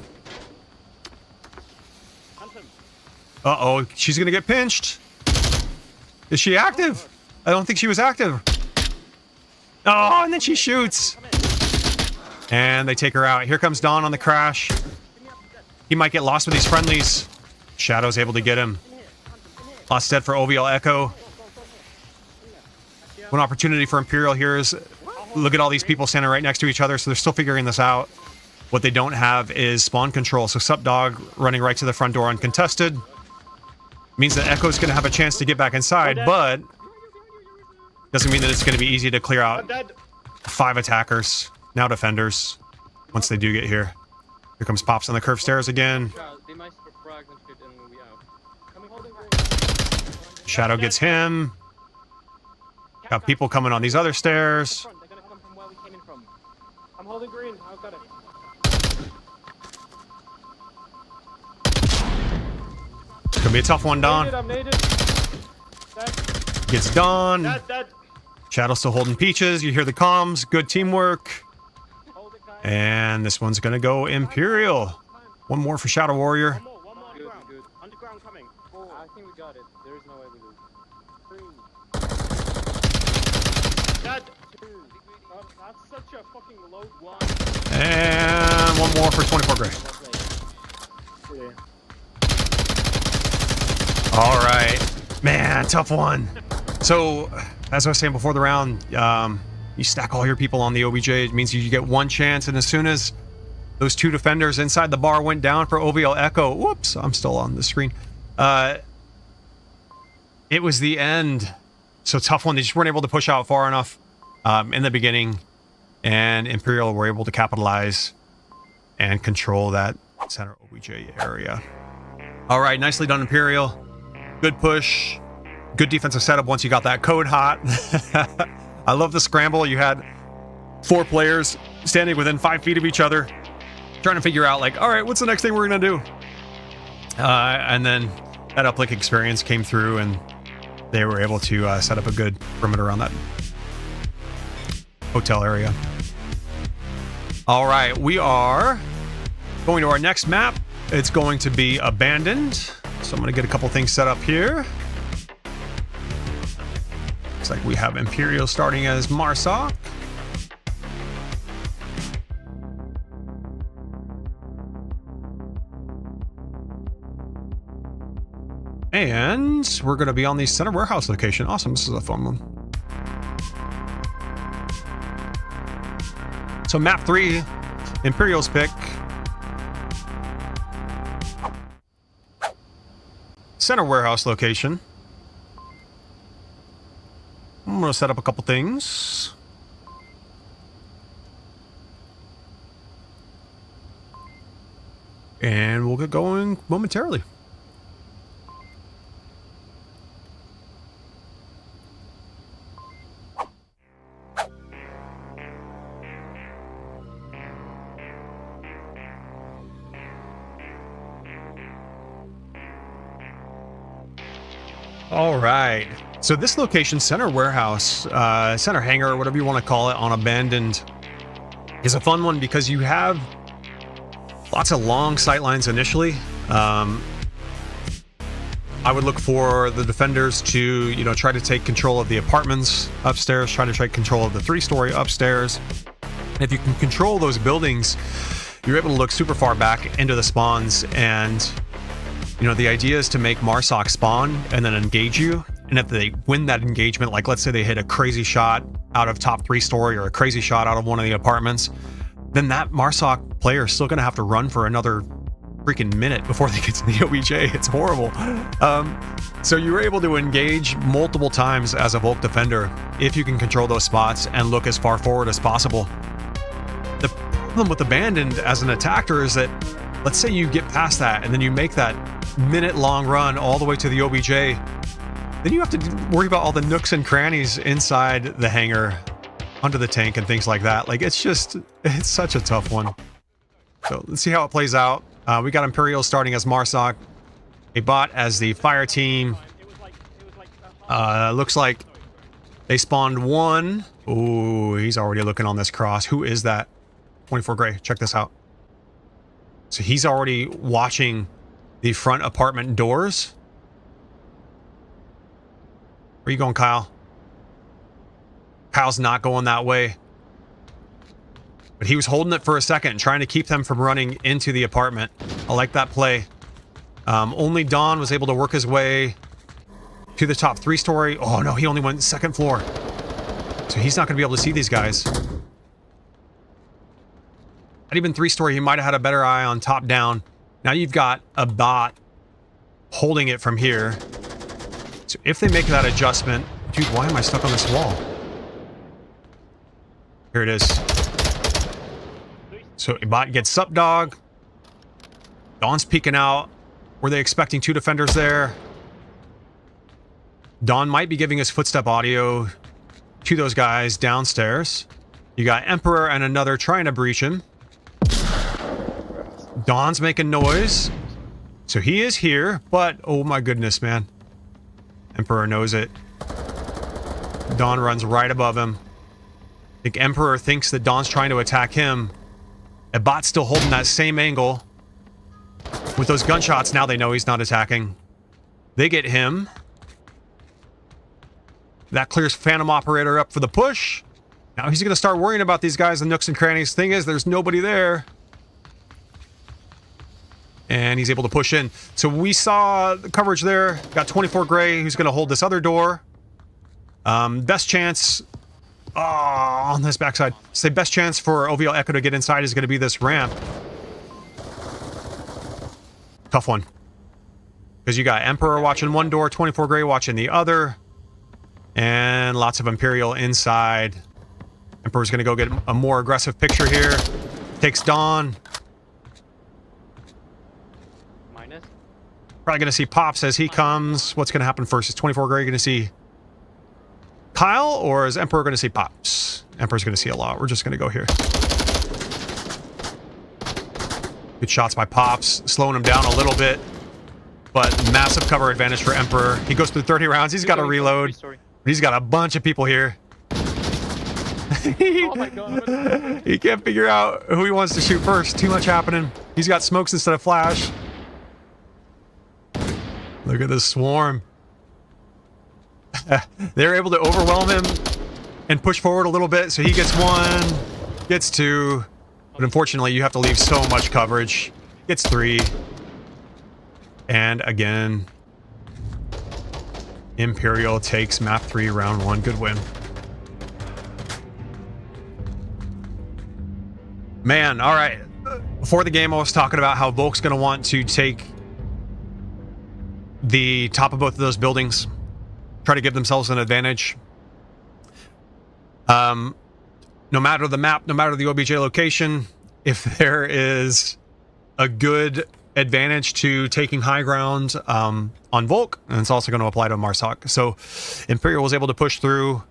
Uh-oh, she's going to get pinched. Is she active? I don't think she was active. Oh, and then she shoots. And they take her out. Here comes Dawn on the crash. He might get lost with these friendlies. Shadow's able to get him. Lost dead for OVL ECHO. One opportunity for Imperial here is look at all these people standing right next to each other, so they're still figuring this out. What they don't have is spawn control, so Sup Dog running right to the front door uncontested. Means that Echo's going to have a chance to get back inside, but doesn't mean that it's going to be easy to clear out 5 attackers, now defenders, once they do get here. Here comes Pops on the curved stairs again. Shadow gets him. Got people coming on these other stairs. They're gonna come from where we came in from. I'm holding green. I've got it. It's gonna be a tough one, Dawn. I'm naded. Dead. Gets Dawn. Dead. Shadow still holding Peaches. You hear the comms. Good teamwork. Hold it, guys. And this one's gonna go Imperial. One more for Shadow Warrior. One more underground. Good. Underground coming. 4. I think we got it. There is no way we lose. 3. Dead. 2. That's such a fucking low 1. And one more for 24 Gray. All right. Man, tough one. So, as I was saying before the round, you stack all your people on the OBJ. It means you get one chance, and as soon as Those two defenders inside the bar went down for OVL Echo. Whoops, I'm still on the screen. It was the end. So tough one. They just weren't able to push out far enough in the beginning. And Imperial were able to capitalize and control that center OBJ area. All right, nicely done, Imperial. Good push. Good defensive setup once you got that code hot. I love the scramble. You had 4 players standing within 5 feet of each other, trying to figure out, like, all right, what's the next thing we're going to do? And then that uplink experience came through, and they were able to set up a good perimeter around that hotel area. All right, we are going to our next map. It's going to be Abandoned. So I'm going to get a couple things set up here. Looks like we have Imperial starting as Marsoc. And we're going to be on the center warehouse location. Awesome. This is a fun one. So map 3, Imperial's pick. Center warehouse location. I'm going to set up a couple things. And we'll get going momentarily. All right. So this location, center warehouse, center hangar, whatever you want to call it, on Abandoned, is a fun one because you have lots of long sight lines initially. I would look for the defenders to, you know, try to take control of the apartments upstairs, try to take control of the 3-story upstairs. And if you can control those buildings, you're able to look super far back into the spawns. And you know, the idea is to make Marsoc spawn and then engage you. And if they win that engagement, like let's say they hit a crazy shot out of top 3-story or a crazy shot out of one of the apartments, then that Marsoc player is still going to have to run for another freaking minute before they get to the OBJ. It's horrible. So you were able to engage multiple times as a Volk defender if you can control those spots and look as far forward as possible. The problem with Abandoned as an attacker is that, let's say you get past that and then you make that minute-long run all the way to the OBJ, then you have to worry about all the nooks and crannies inside the hangar, under the tank and things like that. Like, it's such a tough one. So let's see how it plays out. We got Imperial starting as Marsoc, a bot as the fire team. Looks like they spawned one. Ooh, he's already looking on this cross. Who is that? 24 Gray, check this out. So he's already watching the front apartment doors. Where are you going, Kyle? Kyle's not going that way. But he was holding it for a second, trying to keep them from running into the apartment. I like that play. Only Don was able to work his way to the top 3-story. Oh no, he only went 2nd floor. So he's not going to be able to see these guys. Not even 3-story, he might have had a better eye on top down. Now you've got a bot holding it from here. So if they make that adjustment... Dude, why am I stuck on this wall? Here it is. So a bot gets up dog. Dawn's peeking out. Were they expecting 2 defenders there? Dawn might be giving his footstep audio to those guys downstairs. You got Emperor and another trying to breach him. Dawn's making noise. So he is here, but oh my goodness, man. Emperor knows it. Dawn runs right above him. I think Emperor thinks that Dawn's trying to attack him. A bot's still holding that same angle. With those gunshots, now they know he's not attacking. They get him. That clears Phantom Operator up for the push. Now he's going to start worrying about these guys, the nooks and crannies. Thing is, there's nobody there. And he's able to push in. So we saw the coverage there. Got 24 Gray, who's going to hold this other door. Best chance... on this backside. Say best chance for OVL Echo to get inside is going to be this ramp. Tough one. Because you got Emperor watching one door, 24 Gray watching the other, and lots of Imperial inside. Emperor's going to go get a more aggressive picture here. Takes Dawn. Minus. Probably going to see Pops as he comes. What's going to happen first? Is 24 Gray going to see Kyle, or is Emperor going to see Pops? Emperor's going to see a lot. We're just going to go here. Good shots by Pops, slowing him down a little bit. But massive cover advantage for Emperor. He goes through 30 rounds. He's got to reload. He's got a bunch of people here. Oh my god. He can't figure out who he wants to shoot first. Too much happening. He's got smokes instead of flash. Look at this swarm. They're able to overwhelm him and push forward a little bit. So he gets one, gets two. But unfortunately, you have to leave so much coverage. Gets three. And again, Imperial takes map 3, round 1. Good win. Man, all right. Before the game, I was talking about how Volk's going to want to take the top of both of those buildings, try to give themselves an advantage. No matter the map, no matter the OBJ location, if there is a good advantage to taking high ground on Volk, and it's also going to apply to Marsoc. So Imperial was able to push through,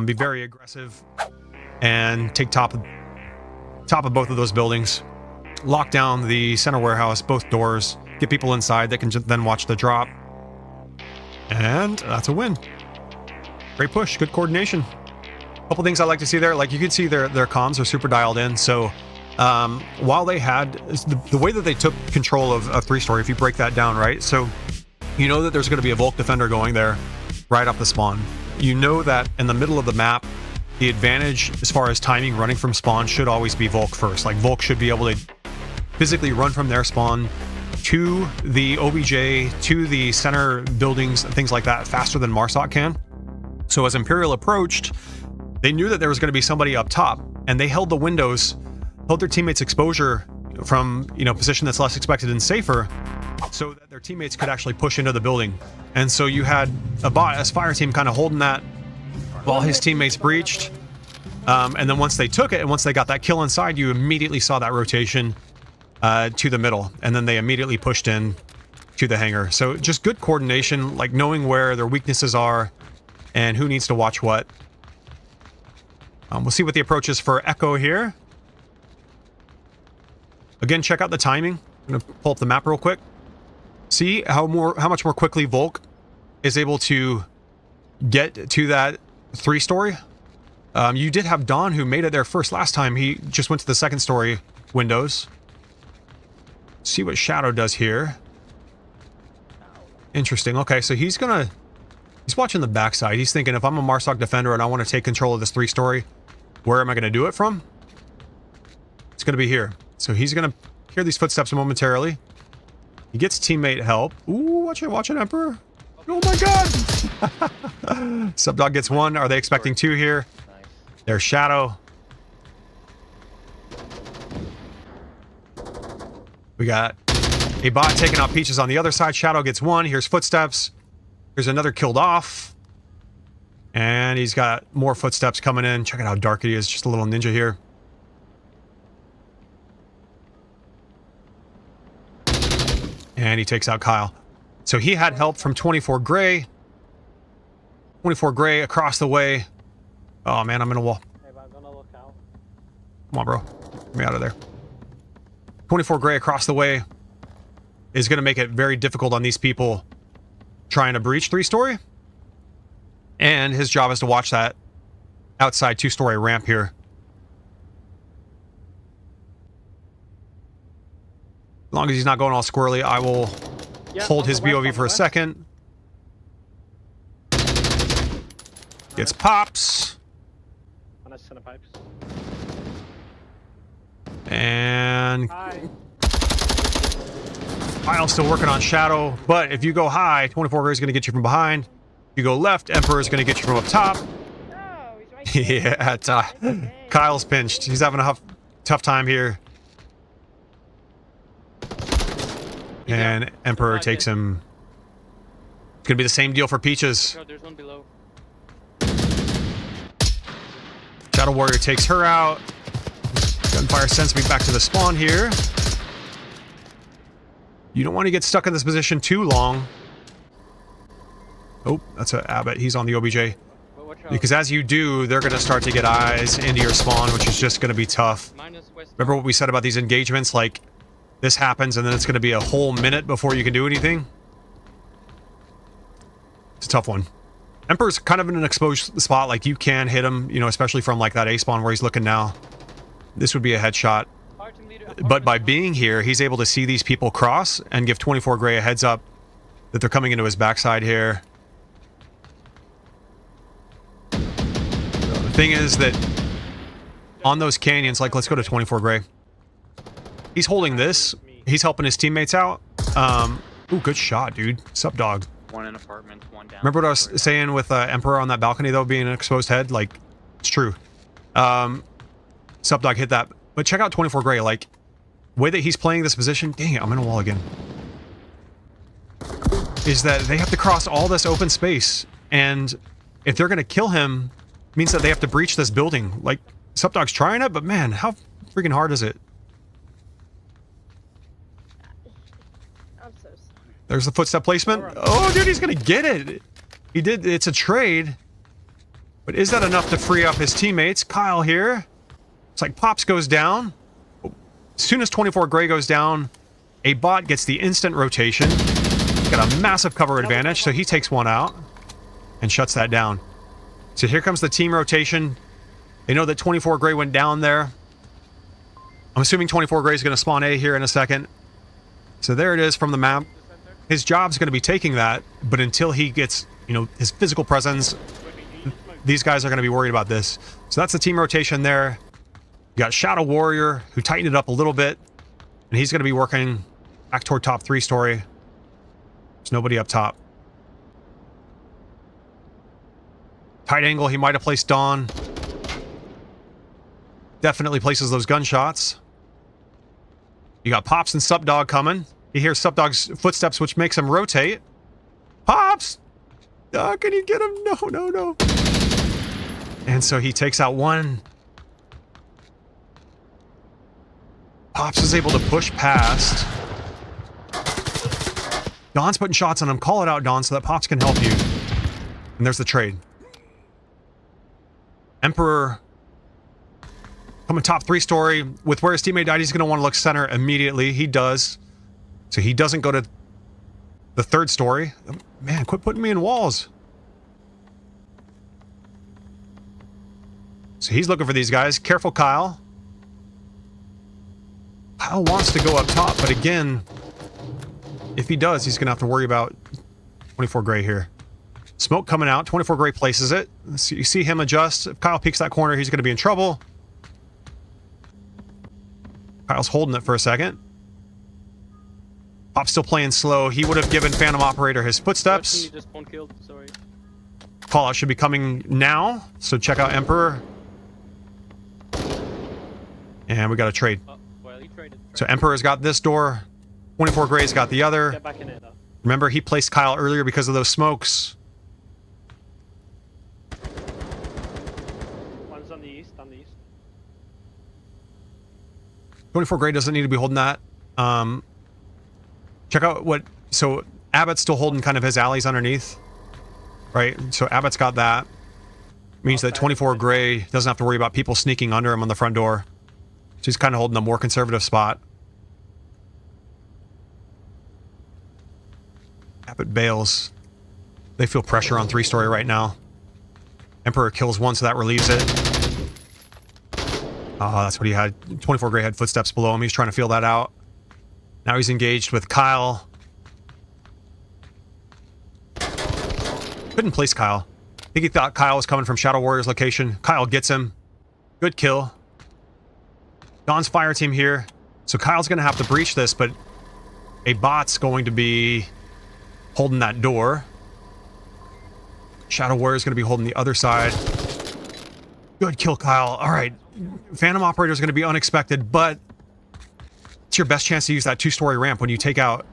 be very aggressive, and take top of both of those buildings, lock down the center warehouse, both doors, get people inside that can then watch the drop, and that's a win. Great push, good coordination. Couple things I like to see there, like you can see their comms are super dialed in. So while they had the way that they took control of a 3-story, if you break that down, right? So you know that there's going to be a Volk defender going there right off the spawn. You know that in the middle of the map, the advantage as far as timing running from spawn should always be Volk first. Like Volk should be able to physically run from their spawn to the OBJ, to the center buildings, things like that, faster than Marsoc can. So as Imperial approached, they knew that there was going to be somebody up top, and they held the windows, held their teammates' exposure from, position that's less expected and safer, so that their teammates could actually push into the building. And so you had a bot as fire team kind of holding that while his teammates breached. And then once they took it, and once they got that kill inside, you immediately saw that rotation to the middle, and then they immediately pushed in to the hangar. So just good coordination, like knowing where their weaknesses are and who needs to watch what. We'll see what the approach is for Echo here. Again, check out the timing. I'm going to pull up the map real quick. See how much more quickly Volk is able to get to that 3-story. You did have Dawn, who made it there first last time. He just went to the 2nd-story windows. See what Shadow does here. Interesting. Okay, so he's watching the backside. He's thinking, if I'm a Marsoc defender and I want to take control of this 3-story, where am I going to do it from? It's going to be here. So he's going to hear these footsteps momentarily. He gets teammate help. Ooh, watch it, Emperor. Oh my god! Subdog gets 1. Are they expecting 2 here? Nice. There's Shadow. We got a bot taking out Peaches on the other side. Shadow gets 1. Here's footsteps. Here's another killed off. And he's got more footsteps coming in. Check out how dark he is. Just a little ninja here. And he takes out Kyle. So he had help from 24 Gray. 24 Gray across the way. Oh man, I'm in a wall. Hey, I'm gonna look out. Come on, bro. Get me out of there. 24 Gray across the way is going to make it very difficult on these people trying to breach 3-story. And his job is to watch that outside 2-story ramp here. As long as he's not going all squirrely, I will hold his BOV for a second. Gets pops. On a center pipes. And Hi. Kyle's still working on Shadow, but if you go high, 24 Gray is going to get you from behind. If you go left, Emperor is going to get you from up top. No, he's right there. Yeah, Kyle's pinched. He's having a tough time here. And Emperor takes him. It's gonna be the same deal for Peaches. Oh, there's one below. Shadow Warrior takes her out. Gunfire sends me back to the spawn here. You don't want to get stuck in this position too long. Oh, that's a Abbott. He's on the OBJ. Because as you do, they're going to start to get eyes into your spawn, which is just going to be tough. Remember what we said about these engagements? Like, this happens and then it's going to be a whole minute before you can do anything. It's a tough one. Emperor's kind of in an exposed spot. Like, you can hit him, you know, especially from like that A spawn where he's looking now. This would be a headshot. But by being here, he's able to see these people cross and give 24 Gray a heads up that they're coming into his backside here. The thing is that on those canyons, like, let's go to 24 Gray. He's holding this. He's helping his teammates out. Ooh, good shot, dude. Sup, dog. One in apartment, one down. Remember what I was saying with Emperor on that balcony, though, being an exposed head? Like, it's true. Sup, dog, hit that. But check out 24 Gray. Like, way that he's playing this position... Dang it, I'm in a wall again. Is that they have to cross all this open space. And if they're going to kill him, it means that they have to breach this building. Like, Sup, dog's trying it, but man, how freaking hard is it? I'm so sorry. There's the footstep placement. Oh, dude, he's going to get it. He did. It's a trade. But is that enough to free up his teammates? Kyle here. It's like Pops goes down. As soon as 24 Gray goes down, a bot gets the instant rotation. Got a massive cover advantage, so he takes one out and shuts that down. So here comes the team rotation. They know that 24 Gray went down there. I'm assuming 24 Gray is going to spawn A here in a second. So there it is from the map. His job's going to be taking that, but until he gets, you know, his physical presence, these guys are going to be worried about this. So that's the team rotation there. You got Shadow Warrior, who tightened it up a little bit, and he's going to be working back toward top 3 story. There's nobody up top. Tight angle, he might have placed Dawn. Definitely places those gunshots. You got Pops and Sup Dog coming. He hears Sup Dog's footsteps, which makes him rotate. Pops! Can you get him? No, no, no. And so he takes out one. Pops is able to push past. Don's putting shots on him. Call it out, Don, so that Pops can help you. And there's the trade. Emperor coming top 3 story. With where his teammate died, he's going to want to look center immediately. He does. So he doesn't go to the 3rd story. Man, quit putting me in walls. So he's looking for these guys. Careful, Kyle. Kyle wants to go up top, but again, if he does, he's going to have to worry about 24 Gray here. Smoke coming out. 24 Gray places it. So you see him adjust. If Kyle peeks that corner, he's going to be in trouble. Kyle's holding it for a second. Pop's still playing slow. He would have given Phantom Operator his footsteps. Just one killed. Sorry. Call out should be coming now, so check out Emperor. And we got a trade. Oh, well, he traded. So Emperor's got this door. 24 Gray's got the other. Get back in it, though. Remember, he placed Kyle earlier because of those smokes. One's on the east, on the east. 24 Gray doesn't need to be holding that. Check out what... So Abbott's still holding kind of his alleys underneath. Right? So Abbott's got that. Means that 24 Gray doesn't have to worry about people sneaking under him on the front door. So he's kind of holding a more conservative spot. Abbott bails. They feel pressure on 3-story right now. Emperor kills one, so that relieves it. Oh, that's what he had. 24 Gray had footsteps below him. He's trying to feel that out. Now he's engaged with Kyle. Couldn't place Kyle. I think he thought Kyle was coming from Shadow Warrior's location. Kyle gets him. Good kill. Don's fire team here. So Kyle's going to have to breach this, but a bot's going to be holding that door. Shadow Warrior's going to be holding the other side. Good kill, Kyle. All right. Phantom Operator is going to be unexpected, but it's your best chance to use that 2-story ramp when you take out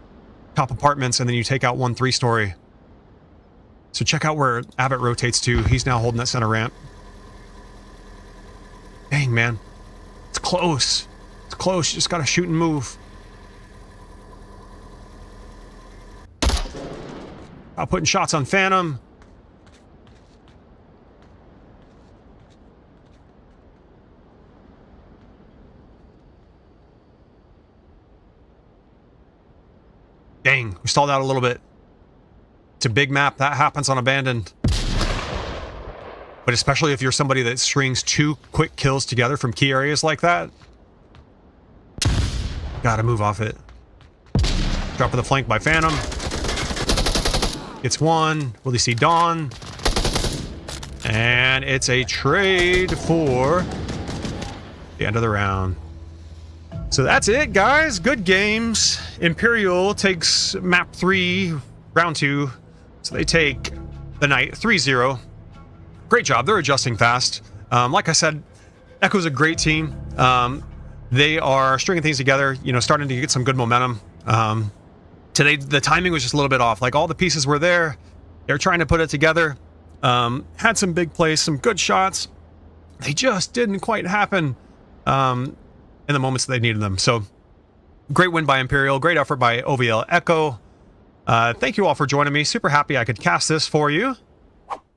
top apartments, and then you take out one 3-story. So check out where Abbott rotates to. He's now holding that center ramp. Dang, man. It's close. It's close. You just gotta shoot and move. I'm putting shots on Phantom. Dang, we stalled out a little bit. It's a big map. That happens on Abandoned. But especially if you're somebody that strings 2 quick kills together from key areas like that. Gotta move off it. Drop of the flank by Phantom. Gets 1. Will he see Dawn? And it's a trade for the end of the round. So that's it, guys. Good games. Imperial takes map 3, round 2. So they take the night 3-0. Great job. They're adjusting fast. Like I said, Echo's a great team. They are stringing things together, you know, starting to get some good momentum. Today, the timing was just a little bit off. Like, all the pieces were there. They're trying to put it together. Had some big plays, some good shots. They just didn't quite happen in the moments that they needed them. So, great win by Imperial. Great effort by OVL ECHO. Thank you all for joining me. Super happy I could cast this for you.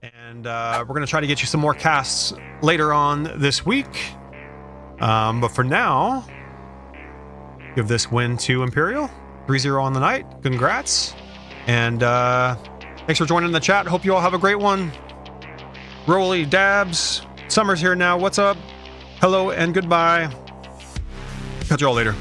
And we're going to try to get you some more casts later on this week. But for now, give this win to Imperial. 3-0 on the night. Congrats. And thanks for joining the chat. Hope you all have a great one. Rolly, Dabs, Summer's here now. What's up? Hello and goodbye. Catch you all later.